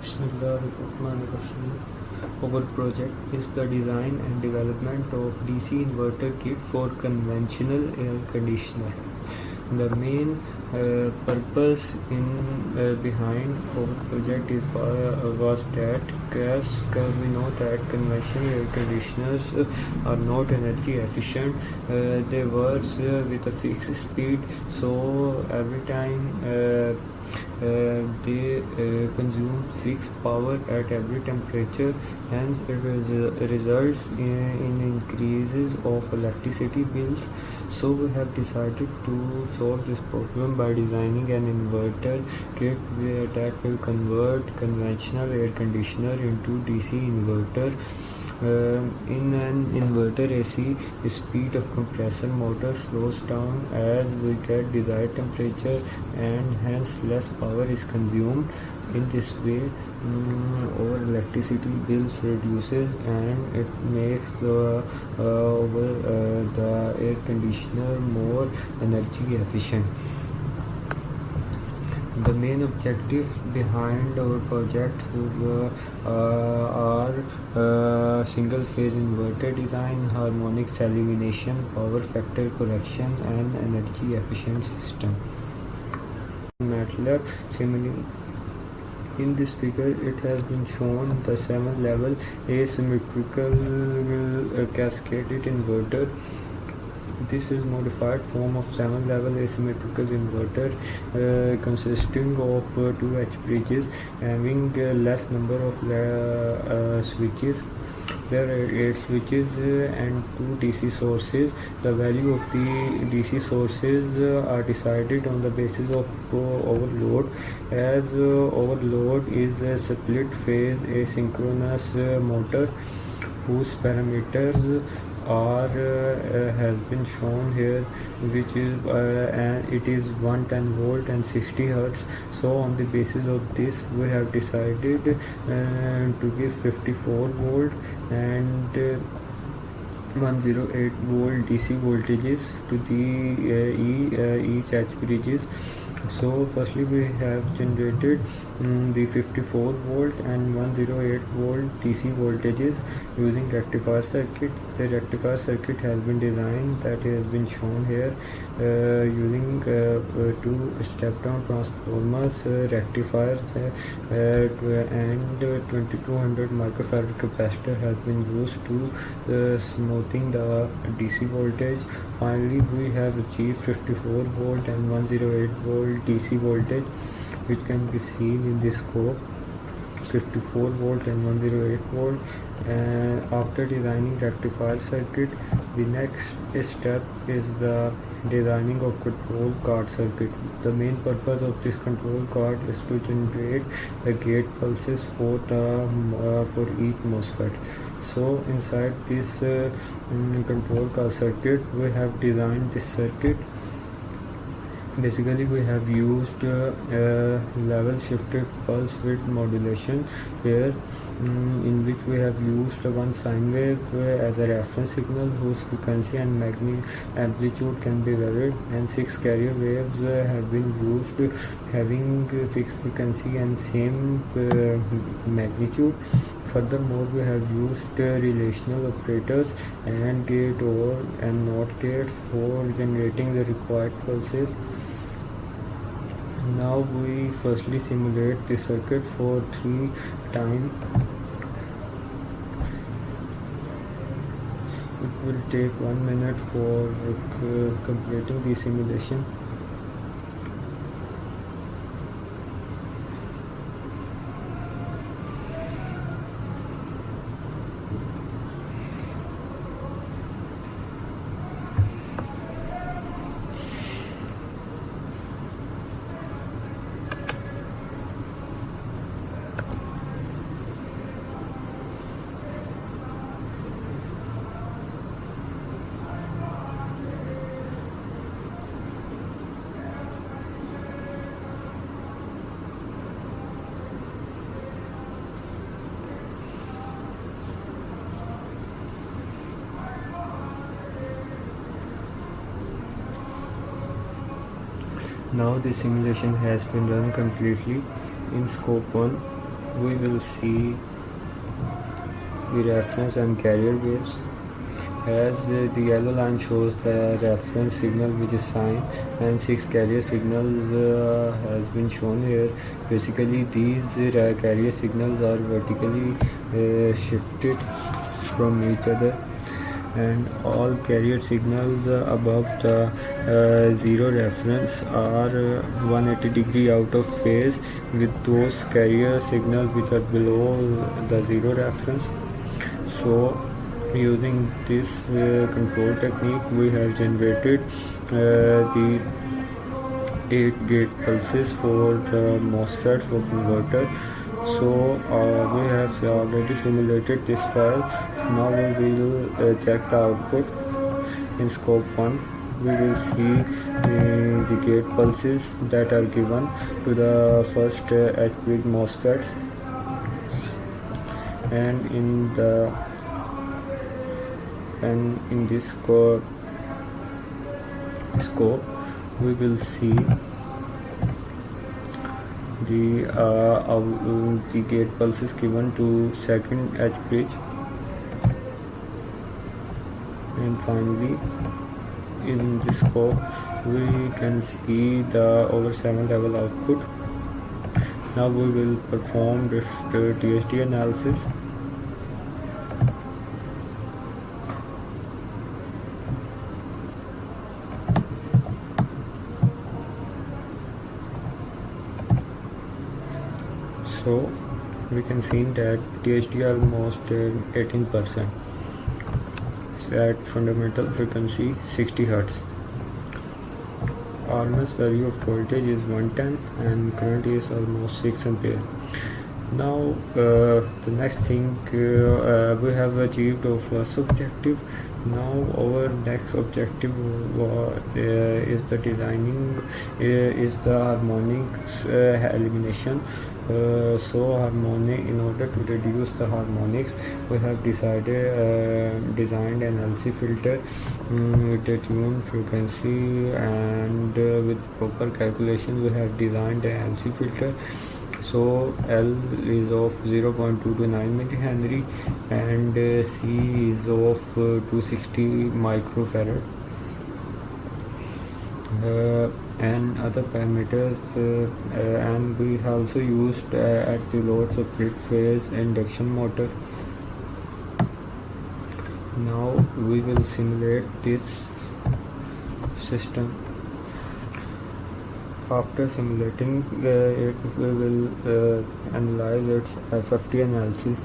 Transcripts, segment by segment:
Bismillahirrahmanirrahim. Our project is the design and development of DC inverter kit for conventional air conditioner. The main purpose behind our project was that we know that conventional air conditioners are not energy efficient. They work with a fixed speed, so every time they consume fixed power at every temperature. Hence it results in increases of electricity bills. So we have decided to solve this problem by designing an inverter kit that will convert conventional air conditioner into DC inverter. In an inverter AC, the speed of compressor motor slows down as we get desired temperature, and hence less power is consumed. In this way, our electricity bills reduces, and it makes the air conditioner more energy efficient. The main objective behind our project are single-phase inverter design, harmonic cell elimination, power factor correction, and energy efficient system. MATLAB Simulink. In this figure, it has been shown the 7-level asymmetrical cascaded inverter. This is modified form of 7-level asymmetrical inverter consisting of 2 H bridges having less number of switches. There are 8 switches and 2 DC sources. The value of the DC sources are decided on the basis of overload, as overload is a split phase asynchronous motor whose parameters has been shown here, which is it is 110 volt and 60 hertz. So on the basis of this, we have decided to give 54 volt and 108 volt DC voltages to the each H bridges. So firstly we have generated the 54 volt and 108 volt DC voltages using rectifier circuit. The rectifier circuit has been designed, that has been shown here, using 2 step-down transformers, rectifiers, and 2200 microfarad capacitor has been used to smoothing the DC voltage. Finally, we have achieved 54 volt and 108 volt DC voltage, which can be seen in this scope. 54 volt and 108 volt. And after designing rectifier circuit, the next step is the designing of control card circuit. The main purpose of this control card is to generate the gate pulses for each MOSFET. So inside this control card circuit, we have designed this circuit. Basically, we have used level shifted pulse width modulation here, in which we have used one sine wave as a reference signal whose frequency and amplitude can be varied, and 6 carrier waves have been used having fixed frequency and same magnitude. Furthermore, we have used relational operators and gate OR and NOT gates for generating the required pulses. Now we firstly simulate the circuit for 3 times. It will take 1 minute for completing the simulation. Now the simulation has been run completely in scope 1. we will see the reference and carrier waves. As the yellow line shows the reference signal which is sine, and 6 carrier signals has been shown here. Basically these carrier signals are vertically shifted from each other, and all carrier signals above the 0 reference are 180 degree out of phase with those carrier signals which are below the 0 reference. So using this control technique, we have generated the 8 gate pulses for the MOSFET for converter. So we have already simulated this file. Now we will check the output. In scope 1, we will see the gate pulses that are given to the first H-bridge MOSFET, and in this scope we will see the gate pulses given to second H bridge, and finally in this scope we can see the over 7 level output. Now we will perform this THD analysis. So we can see that THD almost 18%. At fundamental frequency 60 Hz. RMS value of voltage is 110 and current is almost 6 ampere. Now the next thing, we have achieved our first objective. Now our next objective is the designing, is the harmonics elimination. So in order to reduce the harmonics, we have designed an LC filter with a tuned frequency, and with proper calculation we have designed an LC filter. So L is of 0.229 millihenry and C is of 260 microfarad. And other parameters, and we have also used at the loads of split phase induction motor. Now we will simulate this system. After simulating it, we will analyze its FFT analysis.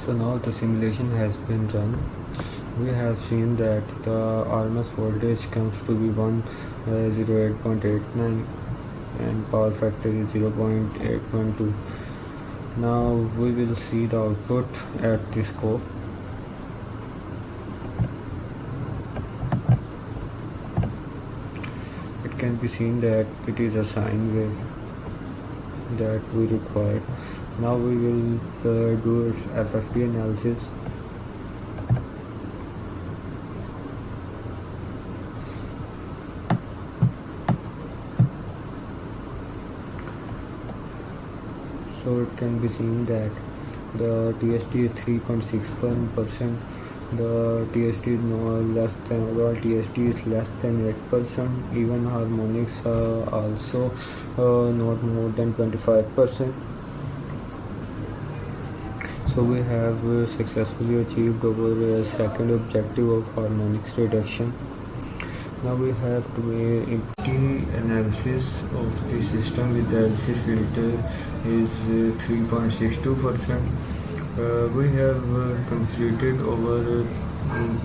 So now the simulation has been run. We have seen that the RMS voltage comes to be 108.89 and power factor is 0.812. Now we will see the output at this scope. It can be seen that it is a sine wave that we require. Now we will do its FFT analysis. So it can be seen that the TST is 3.61%, the TST is no less than, well, TST is less than 8%, even harmonics are also not more than 25%. So we have successfully achieved our second objective of harmonics reduction. Now we have to empty analysis of the system with the LC filter is 3.62%. We have completed our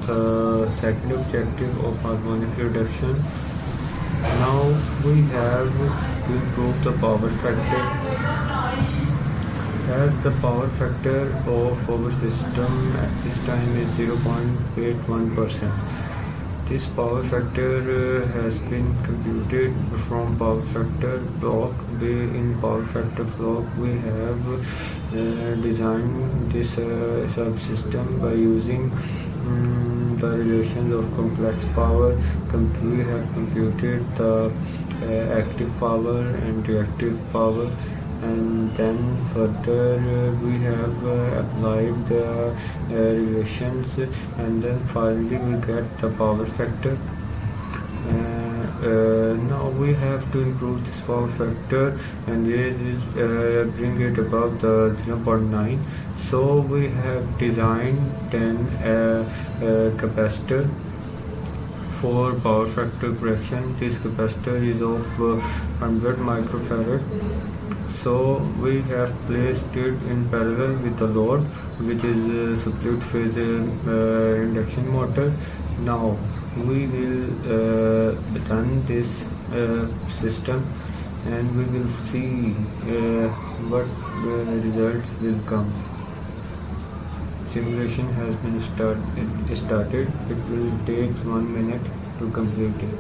the second objective of harmonic reduction. Now we have to improve the power factor. As the power factor of our system at this time is 0.81%. This power factor has been computed from power factor block. In power factor block we have designed this subsystem by using the relations of complex power. We have computed the active power and reactive power, and then further we have applied the relations, and then finally we get the power factor. Now we have to improve this power factor and bring it above the 0.9. So we have designed then a capacitor for power factor correction. This capacitor is of 100 microfarad. So we have placed it in parallel with the load, which is a split phase induction motor. Now we will run this system and we will see what results will come. Simulation has been started. It will take 1 minute to complete it.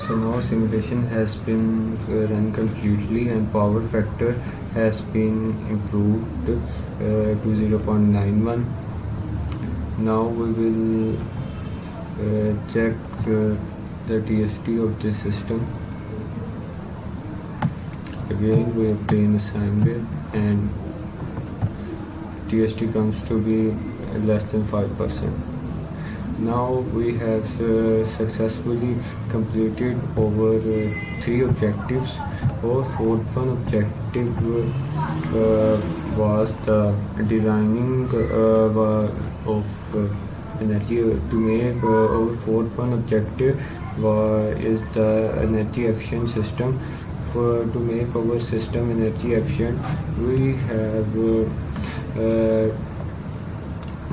So now simulation has been run completely and power factor has been improved to 0.91. Now we will check the TST of this system. Again we obtain a sine wave and TST comes to be less than 5%. Now we have successfully completed over 3 objectives. Our fourth one objective was the designing of energy to make. Our fourth one objective is the energy efficient system. To make our system energy efficient, we have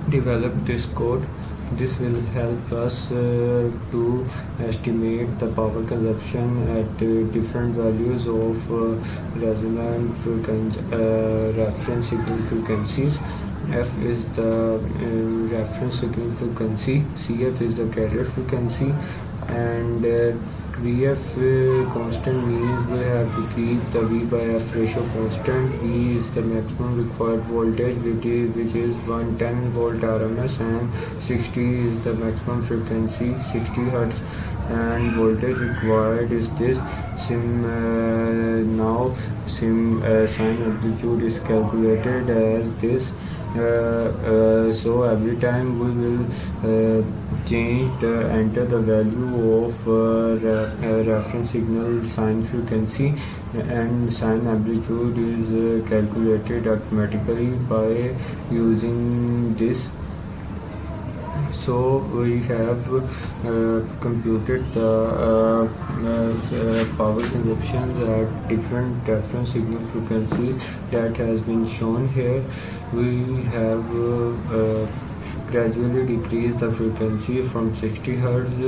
developed this code. This will help us to estimate the power consumption at different values of resonant reference signal frequencies. F is the reference signal frequency, CF is the carrier frequency, and VF constant means we have to keep the V by F ratio constant. V is the maximum required voltage, which is 110 volt RMS, and 60 is the maximum frequency, 60 Hz, and voltage required is this. Sine amplitude is calculated as this. So every time we will enter the value of reference signal sine frequency, and sine amplitude is calculated automatically by using this. So we have computed the power consumptions at different reference signal frequencies that has been shown here. We have gradually decreased the frequency from 60 Hz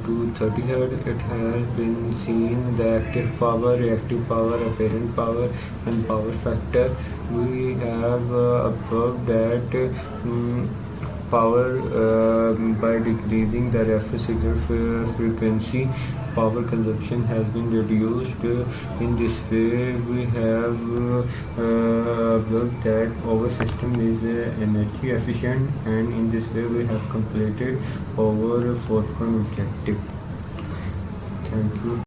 to 30 Hz. It has been seen the active power, reactive power, apparent power, and power factor. We have observed that power by decreasing the reference signal frequency, power consumption has been reduced. In this way, we have observed that our system is energy efficient, and in this way we have completed our fourth one objective. Thank you.